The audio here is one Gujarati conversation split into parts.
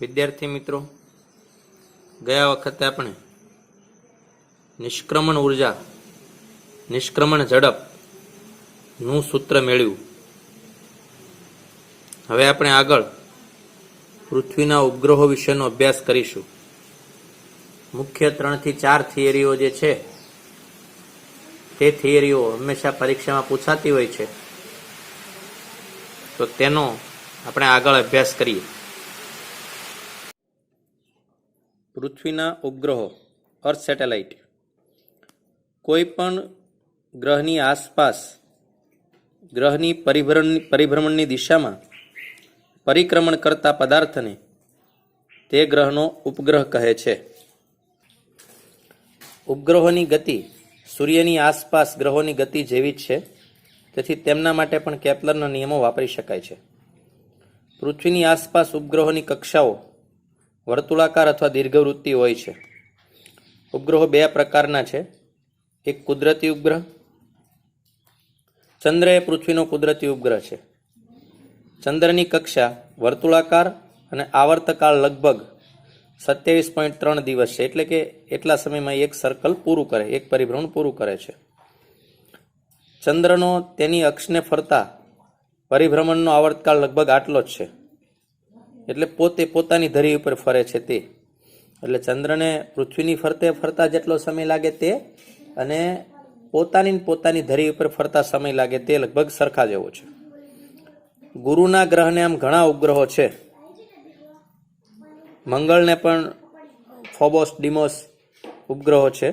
વિદ્યાર્થી મિત્રો, ગયા વખતે આપણે નિષ્ક્રમણ ઉર્જા, નિષ્ક્રમણ ઝડપનું સૂત્ર મેળવ્યું. હવે આપણે આગળ પૃથ્વીના ઉપગ્રહો વિશેનો અભ્યાસ કરીશું. મુખ્ય 3 થી 4 થિયરીઓ જે છે તે થિયરીઓ હંમેશા પરીક્ષામાં પૂછાતી હોય છે, તો તેનો આપણે આગળ અભ્યાસ કરીએ. પૃથ્વીના ઉપગ્રહો અર્થ સેટેલાઇટ કોઈ પણ ગ્રહની આસપાસ ગ્રહની પરિભ્રમણની દિશામાં પરિક્રમણ કરતા પદાર્થને તે ગ્રહનો ઉપગ્રહ કહે છે. ઉપગ્રહોની ગતિ સૂર્યની આસપાસ ગ્રહોની ગતિ જેવી જ છે, તેથી તેમના માટે પણ કેપ્લરના નિયમો વાપરી શકાય છે. પૃથ્વીની આસપાસ ઉપગ્રહોની કક્ષાઓ વર્તુળાકાર અથવા દીર્ઘવૃત્તિ હોય છે. ઉપગ્રહો 2 પ્રકારના છે. એક કુદરતી ઉપગ્રહ. ચંદ્ર એ પૃથ્વીનો કુદરતી ઉપગ્રહ છે. ચંદ્રની કક્ષા વર્તુળાકાર અને આવર્તકાળ લગભગ 27.3 દિવસ છે, એટલે કે એટલા સમયમાં એક સર્કલ પૂરું કરે, એક પરિભ્રમણ પૂરું કરે છે. ચંદ્રનો તેની અક્ષને ફરતા પરિભ્રમણનો આવર્તકાળ લગભગ આટલો જ છે, એટલે પોતાની ધરી ઉપર ફરે છે તે. એટલે ચંદ્રને પૃથ્વીની ફરતે ફરતા જેટલો સમય લાગે તે, અને પોતાની ધરી ઉપર ફરતા સમય લાગે તે લગભગ સરખા જેવો છે. ગુરુના ગ્રહને આમ ઘણા ઉપગ્રહો છે. મંગળને પણ ફોબોસ ડીમોસ ઉપગ્રહો છે.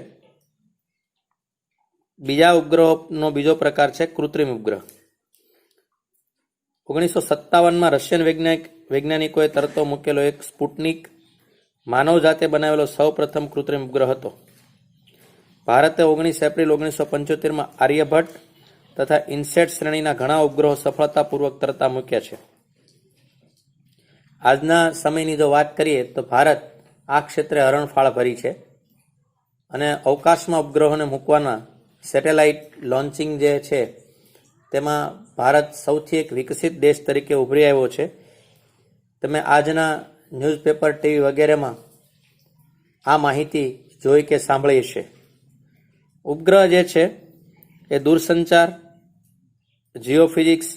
બીજા ઉપગ્રહોનો બીજો પ્રકાર છે કૃત્રિમ ઉપગ્રહ. 1957માં રશિયન વૈજ્ઞાનિકોએ તરતો મૂકેલો એક સ્પુટનિક માનવ જાતે બનાવેલો સૌ પ્રથમ કૃત્રિમ ઉપગ્રહ હતો. ભારતે 19 એપ્રિલ 1975માં આર્યભટ્ટ તથા ઇનસેટ શ્રેણીના ઘણા ઉપગ્રહો સફળતાપૂર્વક તરતા મૂક્યા છે. આજના સમયની જો વાત કરીએ તો ભારત આ ક્ષેત્રે હરણફાળ ભરી છે, અને અવકાશમાં ઉપગ્રહોને મૂકવાના સેટેલાઇટ લોન્ચિંગ જે છે તેમાં ભારત સૌથી એક વિકસિત દેશ તરીકે ઉભરી આવ્યો છે. તમે આજના ન્યૂઝપેપર, ટીવી વગેરેમાં આ માહિતી જોઈ કે સાંભળી છે. ઉપગ્રહ જે છે એ દૂરસંચાર, જીઓફિઝિક્સ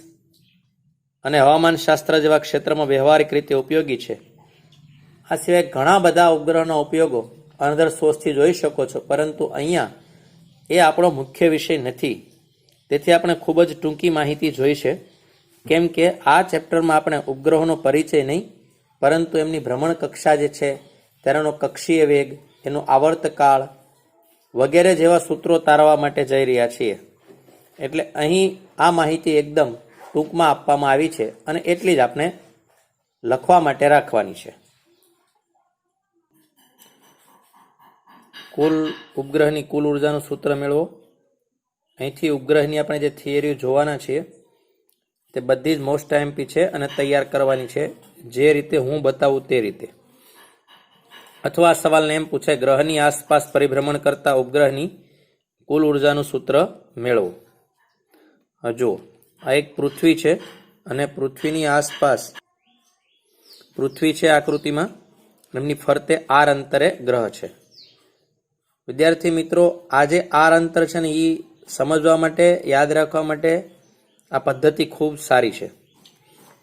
અને હવામાનશાસ્ત્ર જેવા ક્ષેત્રમાં વ્યવહારિક રીતે ઉપયોગી છે. આ સિવાય ઘણા બધા ઉપગ્રહના ઉપયોગો અનધર સોર્સથી જોઈ શકો છો, પરંતુ અહીંયા એ આપણો મુખ્ય વિષય નથી. તેથી આપણે ખૂબ જ ટૂંકી માહિતી જોઈ છે, કેમ કે આ ચેપ્ટરમાં આપણે ઉપગ્રહોનો પરિચય નહીં, પરંતુ એમની ભ્રમણ કક્ષા જે છે તેનો કક્ષીય વેગ, એનો આવર્તકાળ વગેરે જેવા સૂત્રો તારવવા માટે જઈ રહ્યા છીએ. એટલે અહીં આ માહિતી એકદમ ટૂંકમાં આપવામાં આવી છે, અને એટલી જ આપણે લખવા માટે રાખવાની છે. કુલ ઉપગ્રહની કુલ ઉર્જાનું સૂત્ર મેળવો. અહીંથી ઉપગ્રહની આપણે જે થિયરીઓ જોવાના છીએ તે બધી જ મોસ્ટ આઈએમપી છે અને તૈયાર કરવાની છે, જે રીતે હું બતાવું તે રીતે. અથવા આ સવાલને એમ પૂછાય, ગ્રહની આસપાસ પરિભ્રમણ કરતા ઉપગ્રહની કુલ ઉર્જાનું સૂત્ર મેળવો. જુઓ, આ એક પૃથ્વી છે, અને પૃથ્વીની આસપાસ પૃથ્વી છે આકૃતિમાં, એમની ફરતે આર અંતરે ગ્રહ છે. વિદ્યાર્થી મિત્રો, આ જે આર અંતર છે ને એ સમજવા માટે, યાદ રાખવા માટે આ પદ્ધતિ ખૂબ સારી છે.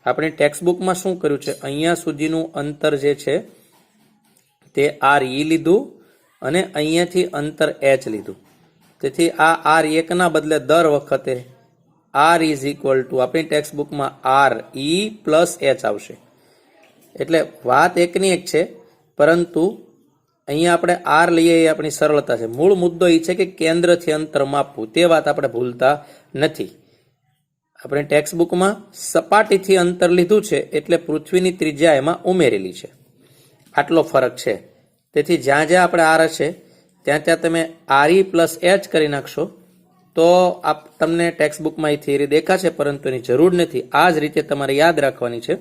આપણી ટેક્સ્ટબુકમાં શું કર્યું છે, અહીંયા સુધીનું અંતર જે છે તે આર ઈ લીધું, અને અહીંયાથી અંતર એચ લીધું. તેથી આ આર એકના બદલે દર વખતે આર ઇઝ ઇક્વલ ટુ આપણી ટેક્સ્ટબુકમાં આર ઈ પ્લસ એચ આવશે. એટલે વાત એકની એક છે, પરંતુ અહીંયા આપણે આર લઈએ એ આપણી સરળતા છે. મૂળ મુદ્દો એ છે કે કેન્દ્રથી અંતર માપવું, તે વાત આપણે ભૂલતા નથી. આપણે ટેક્સ્ટબુકમાં સપાટીથી અંતર લીધું છે, એટલે પૃથ્વીની ત્રિજ્યા એમાં ઉમેરેલી છે. આટલો ફરક છે. તેથી જ્યાં જ્યાં આપણે આર હશે ત્યાં તમે આર ઈ પ્લસ એચ કરી નાખશો તો તમને ટેક્સ્ટબુકમાં એ થિયરી દેખાશે, પરંતુ એની જરૂર નથી. આ જ રીતે તમારે યાદ રાખવાની છે,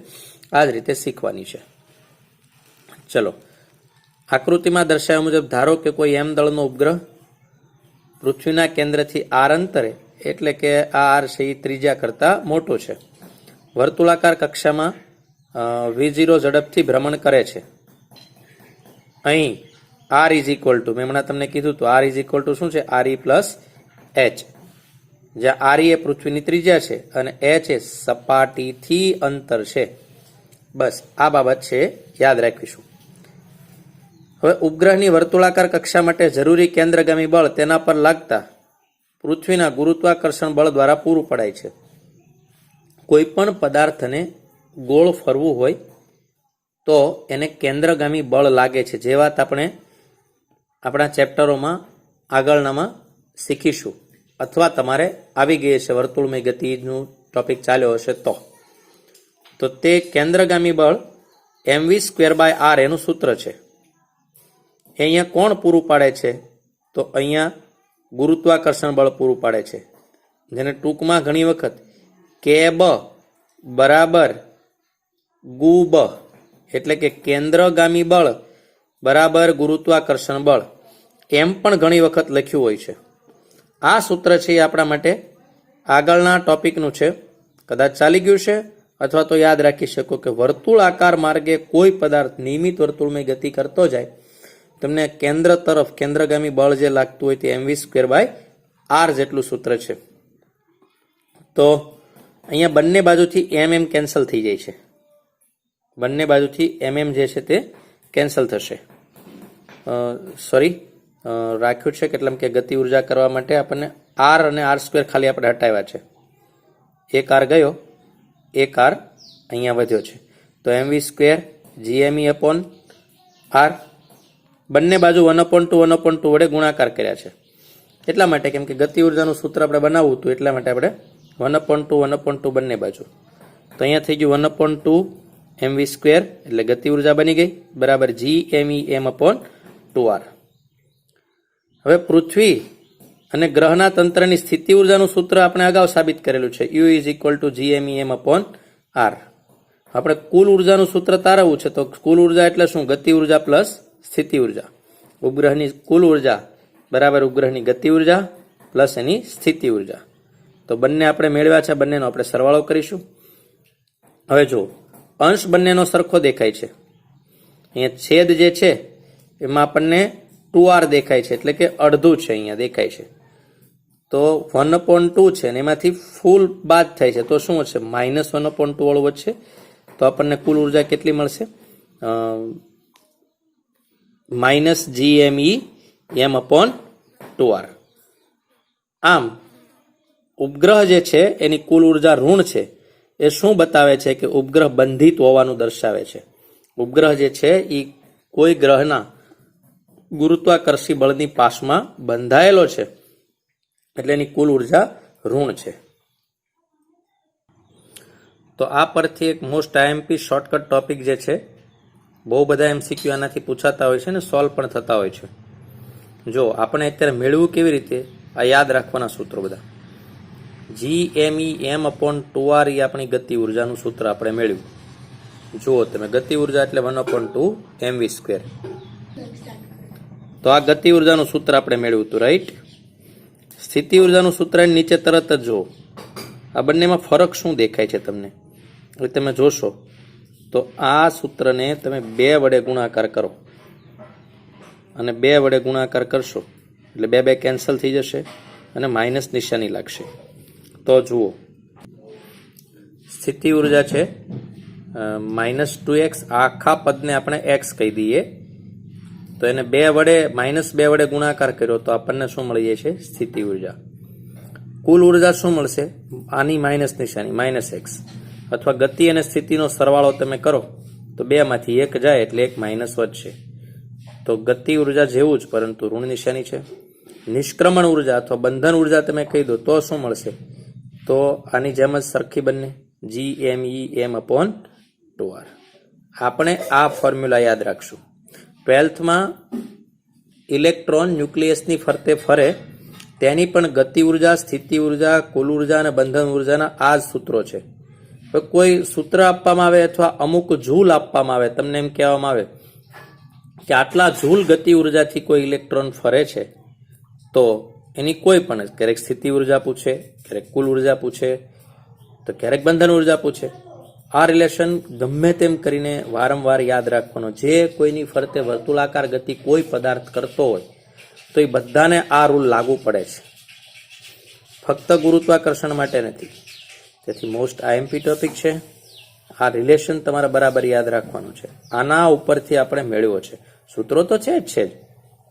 આ જ રીતે શીખવાની છે. ચલો, આકૃતિમાં દર્શાવ્યા મુજબ ધારો કે કોઈ એમ દળનો ઉપગ્રહ પૃથ્વીના કેન્દ્રથી આર અંતરે, એટલે કે આ આર છે એ ત્રિજ્યા કરતાં મોટો છે, વર્તુળાકાર કક્ષામાં V0 ઝડપથી ભ્રમણ કરે છે. અહીં R ઇઝ ઇક્વલ ટુ, મેં હમણાં તમને કીધું તો R ઇઝ ઇક્વલ ટુ શું છે? RE પ્લસ H, જ્યાં RE એ પૃથ્વીની ત્રિજ્યા છે અને H એ સપાટીથી અંતર છે. બસ આ બાબત છે, યાદ રાખીશું. હવે ઉપગ્રહની વર્તુળાકાર કક્ષા માટે જરૂરી કેન્દ્રગામી બળ તેના પર લાગતા પૃથ્વીના ગુરુત્વાકર્ષણ બળ દ્વારા પૂરું પડાય છે. કોઈ પણ પદાર્થને ગોળ ફરવું હોય તો એને કેન્દ્રગામી બળ લાગે છે, જે વાત આપણે આપણા ચેપ્ટરોમાં આગળનામાં શીખીશું, અથવા તમારે આવી ગઈ છે વર્તુળમય ગતિનું ટોપિક ચાલ્યો હશે તો તે કેન્દ્રગામી બળ mv²/r એનું સૂત્ર છે. એ અહીંયા કોણ પૂરું પાડે છે? તો અહીંયા ગુરુત્વાકર્ષણ બળ પૂરું પાડે છે, જેને ટૂંકમાં ઘણી વખત KB બરાબર ગુબ, એટલે કે કેન્દ્રગામી બળ બરાબર ગુરુત્વાકર્ષણ બળ એમ પણ ઘણી વખત લખ્યું હોય છે. આ સૂત્ર છે એ આપણા માટે આગળના ટોપિકનું છે. કદાચ ચાલી ગયું છે, અથવા તો યાદ રાખી શકો કે વર્તુળાકાર માર્ગે કોઈ પદાર્થ નિયમિત વર્તુળમય ગતિ કરતો જાય, તમને કેન્દ્ર તરફ કેન્દ્રગામી બળ જે લાગતું હોય તે mv²/r જેટલું સૂત્ર છે. તો અહીંયા બંને બાજુથી mm કેન્સલ થઈ જાય છે, બંને બાજુથી mm જે છે તે કેન્સલ થશે. રાખ્યું છે કેટલામ કે ગતિ ઉર્જા કરવા માટે આપણને r અને r² ખાલી આપણે હટાવ્યા છે. એક r ગયો, એક r અહીંયા વધ્યો છે. તો mv² gme/r બંને બાજુ 1/2 વડે ગુણાકાર કર્યા છે. એટલા માટે કેમ કે ગતિ ઉર્જાનું સૂત્ર આપણે બનાવવું હતું, એટલા માટે આપણે 1/2 બંને બાજુ. તો અહીંયા થઈ ગયું 1/2 mv², એટલે ગતિ ઉર્જા બની ગઈ બરાબર gmem/2r. હવે પૃથ્વી અને ગ્રહના તંત્રની સ્થિતિ ઉર્જાનું સૂત્ર આપણે અગાઉ સાબિત કરેલું છે, U is equal to gmem/r. આપણે કુલ ઉર્જાનું સૂત્ર તારવવું છે, તો કુલ ઉર્જા એટલે શું? ગતિ ઉર્જા પ્લસ સ્થિતિ ઉર્જા. ઉપગ્રહની કુલ ઉર્જા બરાબર ઉપગ્રહની ગતિ ઉર્જા પ્લસ એની સ્થિતિ ઉર્જા. તો બંને આપણે મેળવ્યા છે, બંનેનો આપણે સરવાળો કરીશું. હવે જો અંશ બંનેનો સરખો દેખાય છે, અહીંયા છેદ જે છે એમાં આપણને 2r દેખાય છે, એટલે કે અડધું છે અહીંયા દેખાય છે. તો 1/2 છે અને એમાંથી ફૂલ બાદ થાય છે, તો શું હશે? -1/2 વાળું વધશે. તો આપણને કુલ ઉર્જા કેટલી મળશે? -gmem/2r. આમ ઉપગ્રહ જે છે એની કુલ ઉર્જા ઋણ છે, એ શું બતાવે છે? કે ઉપગ્રહ બંધિત હોવાનું દર્શાવે છે. ઉપગ્રહ જે છે એ કોઈ ગ્રહના ગુરુત્વાકર્ષી બળની પાસમાં બંધાયેલો છે, એટલે એની કુલ ઉર્જા ઋણ છે. તો આ પરથી એક મોસ્ટ આઈએમપી શોર્ટકટ ટોપિક જે છે, બહુ બધા MCQ આનાથી પૂછાતા હોય છે ને સોલ્વ પણ થતા હોય છે. જો આપણે અત્યારે મેળવું કેવી રીતે? આ યાદ રાખવાના સૂત્રો બધા. gmem/2r એ આપણી ગતિ ઉર્જાનું સૂત્ર આપણે મેળવ્યું. જુઓ તમે, ગતિ ઉર્જા એટલે 1/2 mv². તો આ ગતિ ઉર્જાનું સૂત્ર આપણે મેળવ્યું હતું, રાઈટ. સ્થિતિ ઉર્જાનું સૂત્ર નીચે તરત જ જુઓ. આ બંનેમાં ફરક શું દેખાય છે તમને? હવે તમે જોશો તો આ સૂત્રને તમે 2 વડે ગુણાકાર કરો, અને 2 વડે ગુણાકાર કરશો એટલે 2 કેન્સલ થઈ જશે અને માઇનસ નિશાની લાગશે. તો જુઓ, સ્થિતિ ઉર્જા છે -2x, આખા પદને આપણે x કહી દઈએ, તો એને 2 વડે -2 વડે ગુણાકાર કર્યો તો આપણને શું મળી જાય છે? સ્થિતિ ઉર્જા. કુલ ઉર્જા શું મળશે? આની માઇનસ નિશાની -x, અથવા ગતિ અને સ્થિતિનો સરવાળો તમે કરો તો 2 માંથી 1 જાય એટલે 1 માઇનસ વધશે. તો ગતિ ઉર્જા જેવું જ, પરંતુ ઋણ નિશાની છે. નિષ્ક્રમણ ઉર્જા અથવા બંધન ઉર્જા તમે કહી દો તો શું મળશે? તો આની જેમ જ સરખી બંને, gmem/2r. આપણે આ ફોર્મ્યુલા યાદ રાખશું. 12થમાં ઇલેક્ટ્રોન ન્યુક્લિયસની ફરતે ફરે તેની પણ ગતિ ઉર્જા, સ્થિતિ ઉર્જા, કુલ ઉર્જા અને બંધન ઉર્જાના આ જ સૂત્રો છે. કોઈ સૂત્ર આપવામાં આવે અથવા અમુક જૂલ આપવામાં આવે, તમને એમ કહેવામાં આવે કે આટલા જૂલ ગતિ ઉર્જાથી કોઈ ઇલેક્ટ્રોન ફરે છે, તો એની કોઈ પણ, ક્યારેક સ્થિતિ ઉર્જા પૂછે, ક્યારેક કુલ ઉર્જા પૂછે, તો ક્યારેક બંધન ઉર્જા પૂછે. આ રિલેશન ગમે તેમ કરીને વારંવાર યાદ રાખવાનો. જે કોઈની ફરતે વર્તુળાકાર ગતિ કોઈ પદાર્થ કરતો હોય તો એ બધાને આ રૂલ લાગુ પડે છે, ફક્ત ગુરુત્વાકર્ષણ માટે નથી. તેથી મોસ્ટ આઈએમપી ટોપિક છે. આ રિલેશન તમારે બરાબર યાદ રાખવાનું છે. આના ઉપરથી આપણે મેળવ્યો છે. સૂત્રો તો છે જ,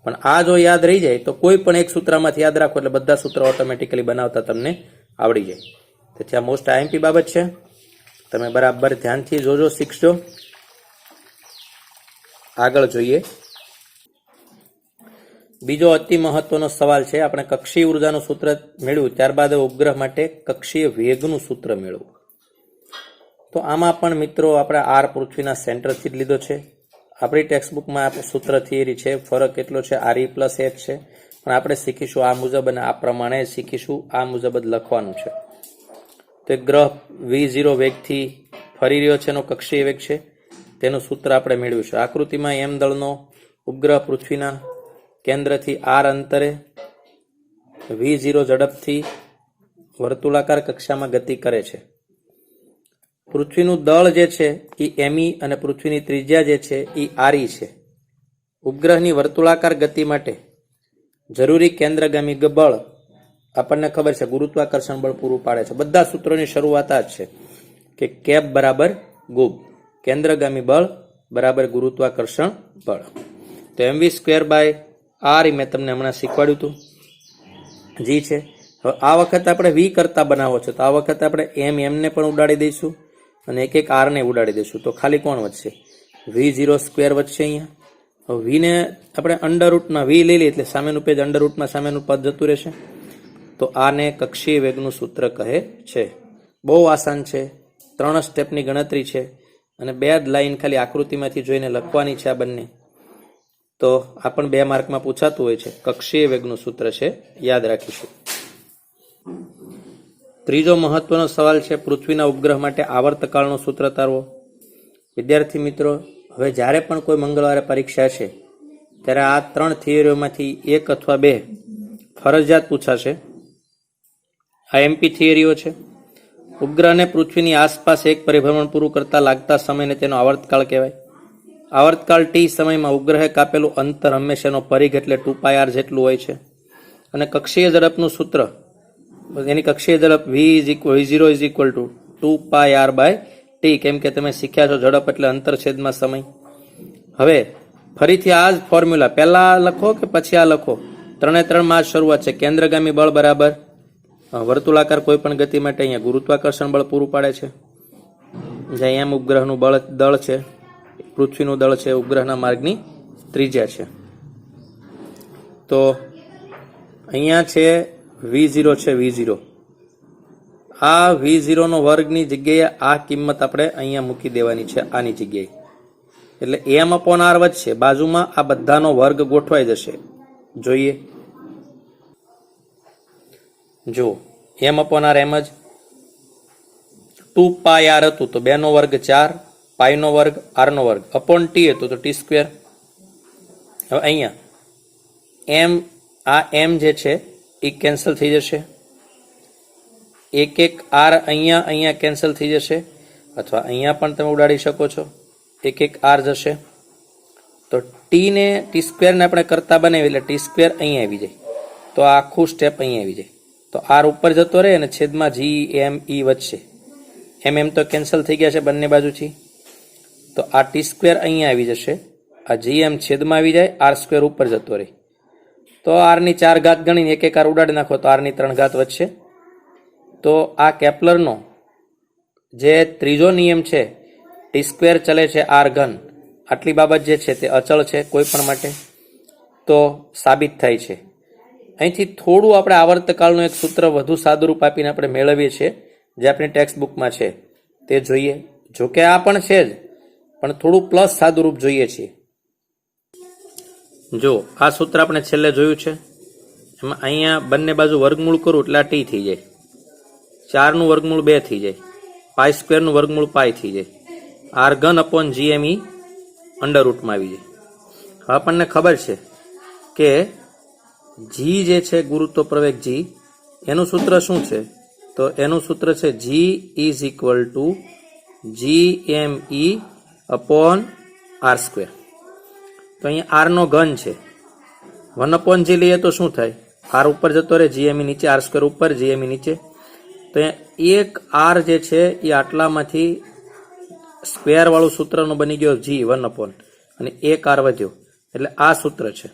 પણ આ જો યાદ રહી જાય તો કોઈ પણ એક સૂત્રમાંથી યાદ રાખો એટલે બધા સૂત્રો ઓટોમેટિકલી બનાવતા તમને આવડી જાય. તેથી આ મોસ્ટ આઈએમપી બાબત છે. તમે બરાબર ધ્યાનથી જોજો, શીખજો. આગળ જોઈએ. બીજો અતિ મહત્વનો સવાલ છે. આપણે કક્ષીય ઉર્જાનું સૂત્ર મેળવ્યું, ત્યારબાદ ઉપગ્રહ માટે કક્ષીય વેગનું સૂત્ર મેળવવું. તો આમાં પણ મિત્રો આપણે આર પૃથ્વીના સેન્ટરથી જ લીધો છે. આપણી ટેક્સ્ટબુકમાં સૂત્ર થિયરી છે, ફરક એટલો છે RE + H છે, પણ આપણે શીખીશું આ મુજબ અને આ પ્રમાણે શીખીશું, આ મુજબ જ લખવાનું છે. તો એક ગ્રહ V0 વેગથી ફરી રહ્યો છે, એનો કક્ષીય વેગ છે, તેનું સૂત્ર આપણે મેળવ્યું છે. આકૃતિમાં M દળનો ઉપગ્રહ પૃથ્વીના કેન્દ્રથી R અંતરે V0 ઝડપથી વર્તુળાકાર કક્ષામાં ગતિ કરે છે. પૃથ્વીનું દળ જે છે એ ME અને પૃથ્વીની ત્રિજ્યા જે છે એ RE છે. ઉપગ્રહની વર્તુળાકાર ગતિ માટે જરૂરી કેન્દ્રગામી બળ આપણને ખબર છે, ગુરુત્વાકર્ષણ બળ પૂરું પાડે છે. બધા સૂત્રોની શરૂઆત આ જ છે કે કેપ બરાબર ગુબ, કેન્દ્રગામી બળ બરાબર ગુરુત્વાકર્ષણ બળ. તો mv²/r મેં તમને હમણાં શીખવાડ્યું હતું, જી છે. હવે આ વખતે આપણે V કરતા બનાવો છે, તો આ વખતે આપણે ને પણ ઉડાડી દઈશું અને એક એક R ને ઉડાડી દઈશું. તો ખાલી કોણ વધશે? V0² વધશે. અહીંયા V ને આપણે અંડરરૂટમાં V લઈ લઈએ એટલે સામેનું પેજ અંડરરૂટમાં સામેનું પદ જતું રહેશે. તો આને કક્ષીય વેગનું સૂત્ર કહે છે. બહુ આસાન છે, 3 સ્ટેપની ગણતરી છે અને 2 જ લાઈન ખાલી આકૃતિમાંથી જોઈને લખવાની છે આ બંને. તો આ પણ 2 માર્કમાં પૂછાતું હોય છે. કક્ષીય વેગનું સૂત્ર છે, યાદ રાખીશું. ત્રીજો મહત્વનો સવાલ છે, પૃથ્વીના ઉપગ્રહ માટે આવર્તકાળનું સૂત્ર તારવો. વિદ્યાર્થી મિત્રો, હવે જ્યારે પણ કોઈ મંગળવારે પરીક્ષા છે ત્યારે આ 3 થિયરીઓમાંથી 1 અથવા 2 ફરજિયાત પૂછાશે. આ MP થિયરીઓ છે. ઉપગ્રહને પૃથ્વીની આસપાસ એક પરિભ્રમણ પૂરું કરતા લાગતા સમયને તેનો આવર્તકાળ કહેવાય. આવર્તકાળ T સમયમાં ઉપગ્રહે કાપેલું અંતર હંમેશાનો પરિઘ એટલે 2πr જેટલું હોય છે. અને કક્ષીય ઝડપનું સૂત્ર, એની કક્ષીય ઝડપ V0 = 2πr/t, કેમ કે તમે શીખ્યા છો ઝડપ એટલે અંતર છેદમાં સમય. હવે ફરીથી આ જ ફોર્મ્યુલા પહેલા લખો કે પછી આ લખો, 3 માં શરૂઆત છે. કેન્દ્રગામી બળ બરાબર વર્તુળાકાર કોઈ પણ ગતિ માટે અહીંયા ગુરુત્વાકર્ષણ બળ પૂરું પાડે છે. જ્યાં M ઉપગ્રહનું દળ છે, પૃથ્વીનું દળ છે, ઉપગ્રહના માર્ગની ત્રિજ્યા છે. તો અહીંયા છે V0 છે, V0. આ V0 નો વર્ગની જગ્યાએ આ કિંમત આપણે અહીંયા મૂકી દેવાની છે, આની જગ્યાએ. એટલે M/R વધશે, બાજુમાં આ બધાનો વર્ગ ગોઠવાઈ જશે. જોઈએ, જો M/R એમ જ 2πr હતું તો 2 નો વર્ગ 4, પાઈ નો વર્ગ R નો વર્ગ અપોન T હતું તો T². હવે અહીંયા આ M જે છે એ કેન્સલ થઈ જશે, એક R અહીંયા કેન્સલ થઈ જશે, અથવા અહીંયા પણ તમે ઉડાડી શકો છો, એક R જશે. તો T² ને આપણે કરતા બનાવી એટલે T² અહીંયા આવી જાય, તો આ આખું સ્ટેપ અહીંયા આવી જાય. તો R ઉપર જતો રહે અને છેદમાં GME વધશે. MM તો કેન્સલ થઈ ગયા છે બંને બાજુથી, તો આ T² અહીંયા આવી જશે, આ GM છેદમાં આવી જાય, R² ઉપર જતો રહે. તો R ની 4 ઘાત ગણીને એક R ઉડાડી નાખો તો R ની 3 ઘાત વધશે. તો આ કેપ્લરનો જે ત્રીજો નિયમ છે, T² ચલે છે R3, આટલી બાબત જે છે તે અચળ છે કોઈ પણ માટે, તો સાબિત થાય છે. અહીંથી થોડું આપણે આવર્તકાળનું એક સૂત્ર વધુ સાદુરૂપ આપીને આપણે મેળવીએ છીએ, જે આપણી ટેક્સ્ટ બુકમાં છે તે જોઈએ. જોકે આ પણ છે જ, પણ થોડું પ્લસ સાદુરૂપ જોઈએ છીએ. જો આ સૂત્ર આપણે છેલ્લે જોયું છે, એમાં અહીંયા બંને બાજુ વર્ગમૂળ કરું એટલે આ T થઈ જાય, 4 નું વર્ગમૂળ 2 થઈ જાય, π² નું વર્ગમૂળ પાઈ થઈ જાય, R3/GME અંડરરૂટમાં આવી જાય. હવે આપણને ખબર છે કે G જે છે ગુરુત્વ પ્રવેગ G, એનું સૂત્ર શું છે? તો એનું સૂત્ર છે G = GME/r². તો અહીંયા આર નો ઘન છે, 1/g લઈએ તો શું થાય? આર ઉપર જતો રહે, GME નીચે, r² ઉપર, GME નીચે. તો અહીંયા એક આર જે છે એ આટલામાંથી સ્ક્વેર વાળું સૂત્રનો બની ગયો G1/, અને એક આર વધ્યો, એટલે આ સૂત્ર છે.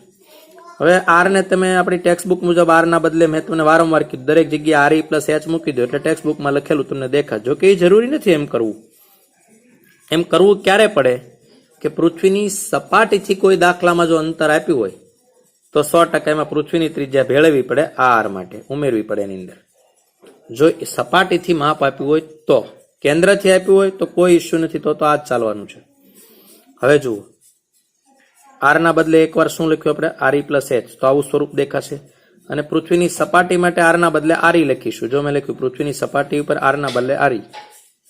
હવે આર ને તમે આપણી ટેક્સ્ટ બુક મુજબ આર ના બદલે મેં તમને વારંવાર કીધું, દરેક જગ્યાએ RE+H મૂકી દો એટલે ટેક્સ્ટ બુકમાં લખેલું તમને દેખાય. જો કે એ જરૂરી નથી એમ કરવું. એમ કરવું ક્યારે પડે કે પૃથ્વીની સપાટીથી કોઈ દાખલામાં જો અંતર આપ્યું હોય તો 100% એમાં પૃથ્વીની ત્રિજ્યા ભેળવવી પડે, આ આર માટે ઉમેરવી પડે એની અંદર. જો સપાટીથી માપ આપ્યું હોય તો, કેન્દ્રથી આપ્યું હોય તો કોઈ ઇસ્યુ નથી, તો આ જ ચાલવાનું છે. હવે જુઓ, આર ના બદલે એકવાર શું લખ્યું આપણે? RE+H, તો આવું સ્વરૂપ દેખાશે. અને પૃથ્વીની સપાટી માટે આર ના બદલે RE લખીશું. જો મેં લખ્યું પૃથ્વીની સપાટી ઉપર આર ના બદલે RE,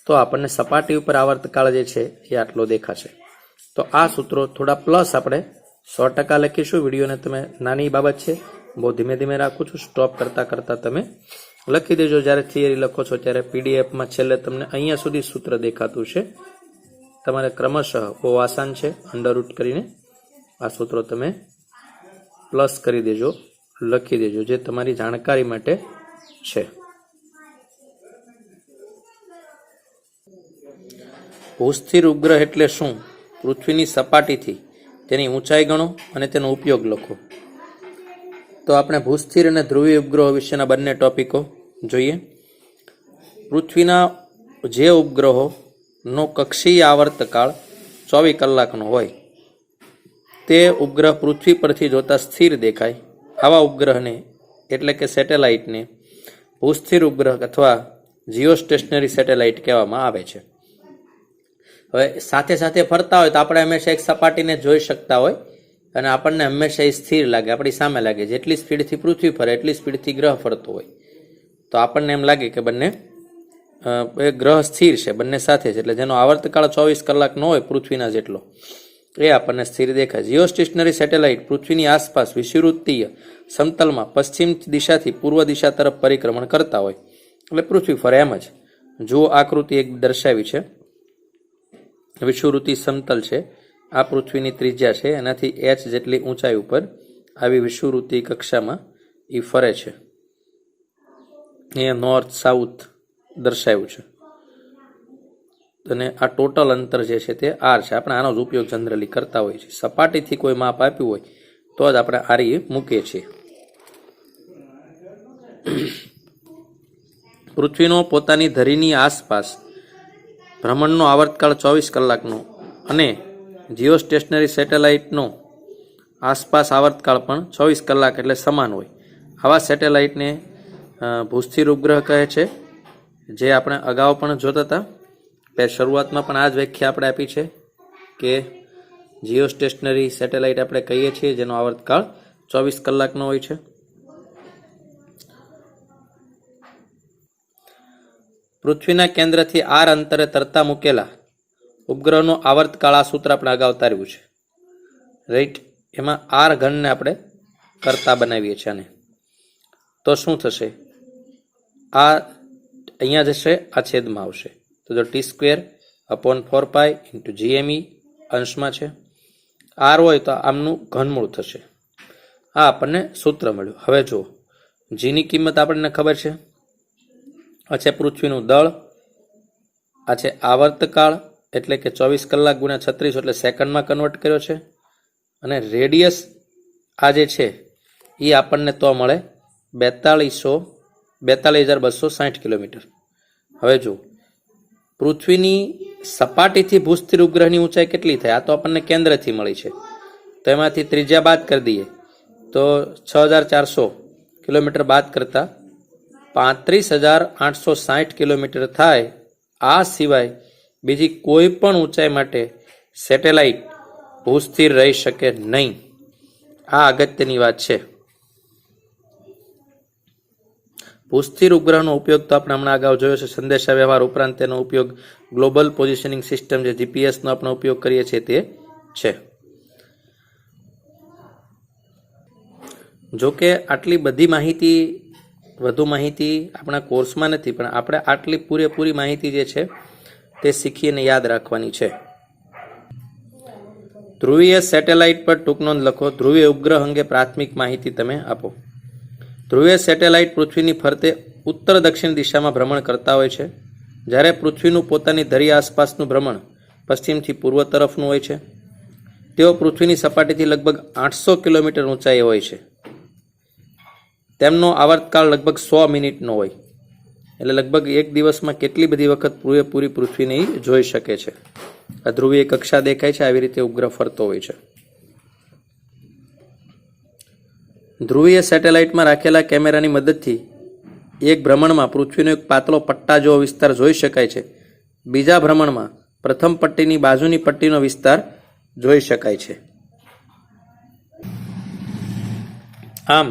તો આપણને સપાટી ઉપર આવર્તકાળ જે છે એ આટલો દેખાશે. તો આ સૂત્રો થોડા પ્લસ આપણે 100% લખીશું. વિડીયોને તમે નાની બાબત છે, બહુ ધીમે ધીમે રાખું છું, સ્ટોપ કરતા કરતા તમે લખી દેજો. જ્યારે થિયરી લખો છો ત્યારે પીડીએફમાં છેલ્લે તમને અહીંયા સુધી સૂત્ર દેખાતું છે. તમારે ક્રમશઃ બહુ આસાન છે, અંડરરૂટ કરીને આ સૂત્રો તમે પ્લસ કરી દેજો, લખી દેજો, જે તમારી જાણકારી માટે છે. ભૂસ્થિર ઉપગ્રહ એટલે શું? પૃથ્વીની સપાટીથી તેની ઊંચાઈ ગણો અને તેનો ઉપયોગ લખો. તો આપણે ભૂસ્થિર અને ધ્રુવીય ઉપગ્રહો વિશેના બંને ટોપિકો જોઈએ. પૃથ્વીના જે ઉપગ્રહોનો કક્ષીય આવર્તકાળ 24 કલાકનો હોય તે ઉપગ્રહ પૃથ્વી પરથી જોતા સ્થિર દેખાય, આવા ઉપગ્રહને એટલે કે સેટેલાઇટને ભૂસ્થિર ઉપગ્રહ અથવા જીઓસ્ટેશનરી સેટેલાઇટ કહેવામાં આવે છે. હવે સાથે સાથે ફરતા હોય તો આપણે હંમેશા એક સપાટીને જોઈ શકતા હોય અને આપણને હંમેશા એ સ્થિર લાગે, આપણી સામે લાગે. જેટલી સ્પીડથી પૃથ્વી ફરે એટલી સ્પીડથી ગ્રહ ફરતો હોય તો આપણને એમ લાગે કે બંને ગ્રહ સ્થિર છે, બંને સાથે છે. એટલે જેનો આવર્તકાળ 24 કલાકનો હોય પૃથ્વીના જેટલો, એ આપણને સ્થિર દેખાય. જીઓસ્ટેશનરી સેટેલાઇટ પૃથ્વીની આસપાસ વિષુવવૃત્તીય સમતલમાં પશ્ચિમ દિશાથી પૂર્વ દિશા તરફ પરિક્રમણ કરતા હોય, એટલે પૃથ્વી ફરે એમ જ. જુઓ આકૃતિ એક દર્શાવી છે, વિષુવવૃત્તીય સમતલ છે, આ પૃથ્વીની ત્રિજ્યા છે, એનાથી h જેટલી ઊંચાઈ ઉપર આવી વિષુવવૃત્તીય કક્ષામાં એ ફરે છે. અહીંયા નોર્થ સાઉથ દર્શાવ્યું છે, અને આ ટોટલ અંતર જે છે તે આર છે. આપણે આનો જ ઉપયોગ જનરલી કરતા હોઈએ છીએ. સપાટીથી કોઈ માપ આપ્યું હોય તો જ આપણે RE મૂકીએ છીએ. પૃથ્વીનો પોતાની ધરીની આસપાસ ભ્રમણનો આવર્તકાળ 24 કલાકનો અને જીઓસ્ટેશનરી સેટેલાઇટનો આસપાસ આવર્તકાળ પણ 24 કલાક એટલે સમાન હોય. આવા સેટેલાઇટને ભૂસ્થિર ઉપગ્રહ કહે છે, જે આપણે અગાઉ પણ જોતા હતા. શરૂઆતમાં પણ આ જ વ્યાખ્યા આપણે આપી છે કે જીઓસ્ટેશનરી સેટેલાઇટ આપણે કહીએ છીએ જેનો આવર્તકાળ 24 કલાકનો હોય છે. પૃથ્વીના કેન્દ્રથી આર અંતરે તરતા મૂકેલા ઉપગ્રહનો આવર્તકાળ, આ સૂત્ર આપણે અગાઉ તાર્યું છે, રાઈટ. એમાં આર ઘનને આપણે કરતા બનાવીએ છીએ. અને તો શું થશે? આ અહીંયા જશે, આ છેદમાં આવશે, તો જો T²/4π × GME અંશમાં છે. આર હોય તો આમનું ઘનમૂળ થશે. આ આપણને સૂત્ર મળ્યું. હવે જુઓ, જીની કિંમત આપણને ખબર છે. આ છે પૃથ્વીનું દળ, આ છે આવર્તકાળ એટલે કે 24 કલાક × 36 એટલે સેકન્ડમાં કન્વર્ટ કર્યો છે, અને રેડિયસ આ જે છે એ આપણને તો મળે 42,260 કિલોમીટર. હવે જુઓ, પૃથ્વીની સપાટીથી ભૂસ્થિર ઉપગ્રહની ઊંચાઈ કેટલી થાય? આ તો આપણને કેન્દ્રથી મળી છે, તો એમાંથી ત્રિજ્યા બાદ કરી દઈએ તો 6,400 કિલોમીટર બાદ કરતા 35,860 કિલોમીટર થાય. આ સિવાય બીજી કોઈ પણ ઊંચાઈ માટે સેટેલાઇટ ભૂસ્થિર રહી શકે નહીં. આ અગત્યની વાત છે. ભૂસ્થિર ઉપગ્રહનો ઉપયોગ તો આપણે હમણાં અગાઉ જોયો છે. સંદેશા વ્યવહાર ઉપરાંત તેનો ઉપયોગ ગ્લોબલ પોઝિશનિંગ સિસ્ટમ, જે જીપીએસનો આપણે ઉપયોગ કરીએ છીએ તે છે. જોકે આટલી બધી માહિતી, વધુ માહિતી આપણા કોર્સમાં નથી, પણ આપણે આટલી પૂરેપૂરી માહિતી જે છે તે શીખી અને યાદ રાખવાની છે. ધ્રુવીય સેટેલાઇટ પર ટૂંક નોંધ લખો. ધ્રુવીય ઉપગ્રહ અંગે પ્રાથમિક માહિતી તમે આપો. ધ્રુવીય સેટેલાઇટ પૃથ્વીની ફરતે ઉત્તર દક્ષિણ દિશામાં ભ્રમણ કરતા હોય છે, જ્યારે પૃથ્વીનું પોતાની ધરી આસપાસનું ભ્રમણ પશ્ચિમથી પૂર્વ તરફનું હોય છે. તેઓ પૃથ્વીની સપાટીથી લગભગ 800 કિલોમીટર ઊંચાઈએ હોય છે. તેમનો આવર્તકાળ લગભગ 100 મિનિટનો હોય, એટલે લગભગ એક દિવસમાં કેટલી બધી વખત પૂરેપૂરી પૃથ્વીને જોઈ શકે છે. આ ધ્રુવીય કક્ષા દેખાય છે, આવી રીતે ઉપગ્રહ ફરતો હોય છે. ધ્રુવીય સેટેલાઇટમાં રાખેલા કેમેરાની મદદથી એક ભ્રમણમાં પૃથ્વીનો એક પાતળો પટ્ટા જેવો વિસ્તાર જોઈ શકાય છે. બીજા ભ્રમણમાં પ્રથમ પટ્ટીની બાજુની પટ્ટીનો વિસ્તાર જોઈ શકાય છે. આમ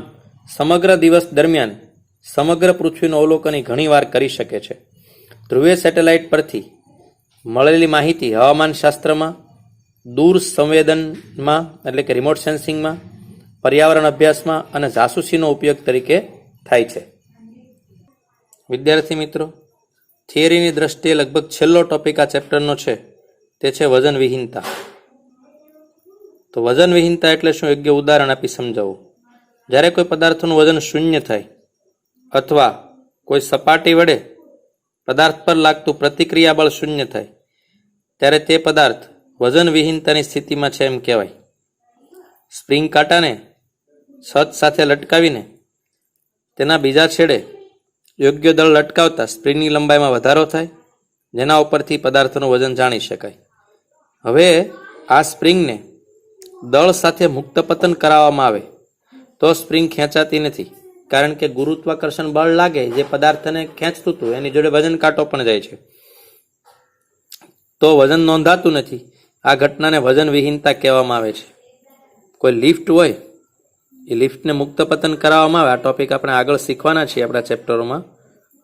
સમગ્ર દિવસ દરમિયાન સમગ્ર પૃથ્વીનું અવલોકન ઘણી વાર કરી શકે છે. ધ્રુવીય સેટેલાઇટ પરથી મળેલી માહિતી હવામાનશાસ્ત્રમાં, દૂર સંવેદનમાં એટલે કે રિમોટ સેન્સિંગમાં, પર્યાવરણ અભ્યાસમાં અને જાસૂસીનો ઉપયોગ તરીકે થાય છે. વિદ્યાર્થી મિત્રો, થિયરીની દ્રષ્ટિએ લગભગ છેલ્લો ટોપિક આ ચેપ્ટરનો છે, તે છે વજન વિહીનતા. તો વજન વિહીનતા એટલે શું, યોગ્ય ઉદાહરણ આપી સમજાવું. જ્યારે કોઈ પદાર્થનું વજન શૂન્ય થાય અથવા કોઈ સપાટી વડે પદાર્થ પર લાગતું પ્રતિક્રિયા બળ શૂન્ય થાય, ત્યારે તે પદાર્થ વજન વિહીનતાની સ્થિતિમાં છે એમ કહેવાય. સ્પ્રિંગ કાંટાને છત સાથે લટકાવીને તેના બીજા છેડે યોગ્ય દળ લટકાવતા સ્પ્રિંગની લંબાઈમાં વધારો થાય, જેના ઉપરથી પદાર્થનું વજન જાણી શકાય. હવે આ સ્પ્રિંગને દળ સાથે મુક્ત પતન કરાવવામાં આવે તો સ્પ્રિંગ ખેંચાતી નથી, કારણ કે ગુરુત્વાકર્ષણ બળ લાગે જે પદાર્થને ખેંચતું હતું એની જોડે વજન કાંટો પણ જાય છે, તો વજન નોંધાતું નથી. આ ઘટનાને વજન વિહીનતા કહેવામાં આવે છે. કોઈ લિફ્ટ હોય, એ લિફ્ટને મુક્ત પતન કરાવવામાં આવે. આ ટોપિક આપણે આગળ શીખવાના છીએ આપણા ચેપ્ટરોમાં,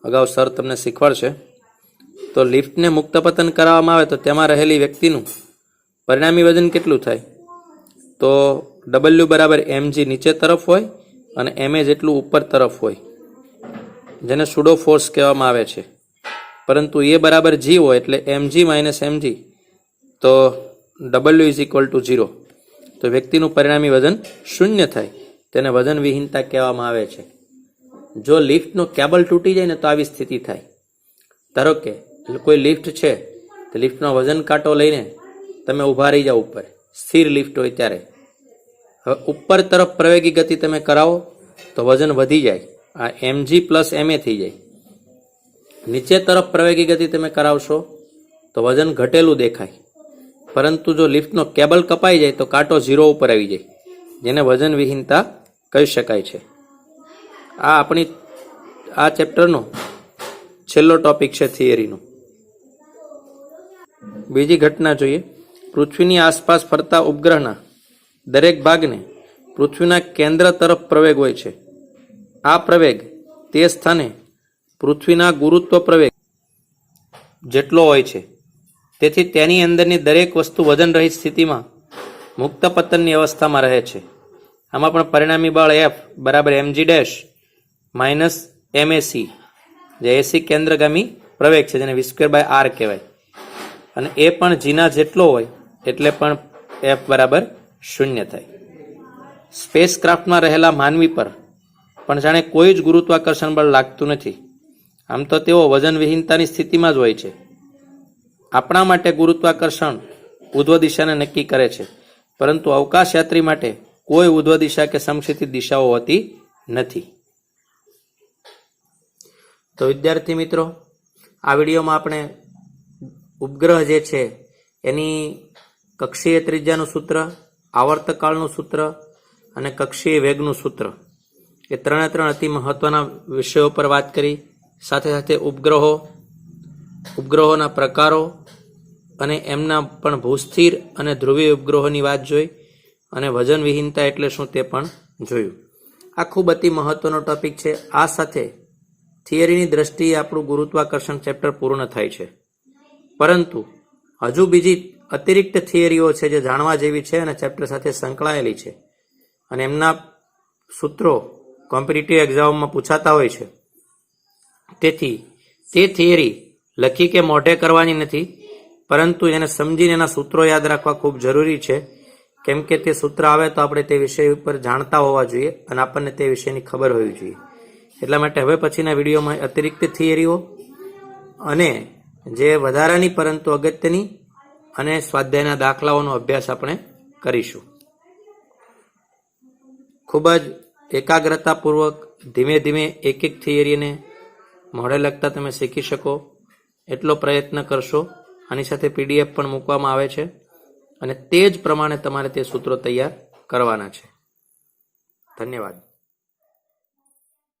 અગાઉ સર તમને શીખવાડશે. તો લિફ્ટને મુક્ત પતન કરાવવામાં આવે તો તેમાં રહેલી વ્યક્તિનું પરિણામી વજન કેટલું થાય, તો W બરાબર mg નીચે તરફ હોય અને ma જેટલું ઉપર તરફ હોય, જેને સુડો ફોર્સ કહેવામાં આવે છે. પરંતુ એ બરાબર g હોય એટલે mg માઇનસ mg, તો W ઇઝ ઇક્વલ ટુ 0. તો વ્યક્તિનું પરિણામી વજન શૂન્ય થાય, તેને વજન વિહીનતા કહેવામાં આવે છે. જો લિફ્ટનો કેબલ તૂટી જાય ને તો આવી સ્થિતિ થાય. ધારો કે કોઈ લિફ્ટ છે, તો લિફ્ટનો વજન કાંટો લઈને તમે ઊભા રહી જાઓ ઉપર, સ્થિર લિફ્ટ હોય ત્યારે. હવે ઉપર તરફ પ્રવેગી ગતિ તમે કરાવો તો વજન વધી જાય, આ mg પ્લસ ma થઈ જાય. નીચે તરફ પ્રવેગી ગતિ તમે કરાવશો તો વજન ઘટેલું દેખાય. પરંતુ જો લિફ્ટનો કેબલ કપાઈ જાય તો કાંટો 0 ઉપર આવી જાય, જેને વજન વિહીનતા કહી શકાય છે. આ આપણી આ ચેપ્ટરનો છેલ્લો ટોપિક છે થિયરીનો. બીજી ઘટના જોઈએ. પૃથ્વીની આસપાસ ફરતા ઉપગ્રહના દરેક ભાગને પૃથ્વીના કેન્દ્ર તરફ પ્રવેગ હોય છે. આ પ્રવેગ તે સ્થાને પૃથ્વીના ગુરુત્વ પ્રવેગ જેટલો હોય છે. તેથી તેની અંદરની દરેક વસ્તુ વજન રહિત સ્થિતિમાં મુક્ત પતનની અવસ્થામાં રહે છે. આમાં પણ પરિણામી બળ F બરાબર mg ડેશ માઇનસ mac, જે એસી કેન્દ્રગામી પ્રવેગ છે, જેને v²/r કહેવાય. અને એ પણ જીના જેટલો હોય એટલે પણ F બરાબર 0 થાય. સ્પેસ ક્રાફ્ટમાં રહેલા માનવી પર પણ જાણે કોઈ જ ગુરુત્વાકર્ષણ બળ લાગતું નથી. આમ તો તેઓ વજન વિહીનતાની સ્થિતિમાં જ હોય છે. આપણા માટે ગુરુત્વાકર્ષણ ઉધ્વ દિશાને નક્કી કરે છે, પરંતુ અવકાશયાત્રી માટે કોઈ ઉધ્વ દિશા કે સમક્ષિતિજ દિશાઓ હોતી નથી. તો વિદ્યાર્થી મિત્રો, આ વિડીયોમાં આપણે ઉપગ્રહ જે છે એની કક્ષીય ત્રિજ્યાનું સૂત્ર, આવર્તકાળનું સૂત્ર અને કક્ષીય વેગનું સૂત્ર, એ ત્રણે ત્રણ અતિ મહત્વના વિષયો પર વાત કરી. સાથે સાથે ઉપગ્રહોના પ્રકારો અને એમના પણ ભૂસ્થિર અને ધ્રુવીય ઉપગ્રહોની વાત જોઈ, અને વજન વિહીનતા એટલે શું તે પણ જોયું. આ ખૂબ અતિ મહત્વનો ટોપિક છે. આ સાથે થિયરીની દ્રષ્ટિએ આપણું ગુરુત્વાકર્ષણ ચેપ્ટર પૂર્ણ થાય છે. પરંતુ હજુ બીજી અતિરિક્ત થિયરીઓ છે જે જાણવા જેવી છે અને ચેપ્ટર સાથે સંકળાયેલી છે, અને એમના સૂત્રો કોમ્પિટિટિવ એક્ઝામમાં પૂછાતા હોય છે. તેથી તે થિયરી લખી કે મોઢે કરવાની નથી, પરંતુ એને સમજીને એના સૂત્રો યાદ રાખવા ખૂબ જરૂરી છે. કેમ કે તે સૂત્ર આવે તો આપણે તે વિષય ઉપર જાણતા હોવા જોઈએ અને આપણને તે વિષયની ખબર હોવી જોઈએ. એટલા માટે હવે પછીના વિડીયોમાં અતિરિક્ત થિયરીઓ અને જે વધારાની પરંતુ અગત્યની અને સ્વાધ્યાયના દાખલાઓનો અભ્યાસ આપણે કરીશું. ખૂબ જ એકાગ્રતાપૂર્વક ધીમે ધીમે એક એક થિયરીને મોઢે લખતા તમે શીખી શકો એટલો પ્રયત્ન કરશો. આની સાથે PDF પણ મૂકવામાં આવે છે અને તે જ પ્રમાણે તમારે તે સૂત્રો તૈયાર કરવાના છે. ધન્યવાદ.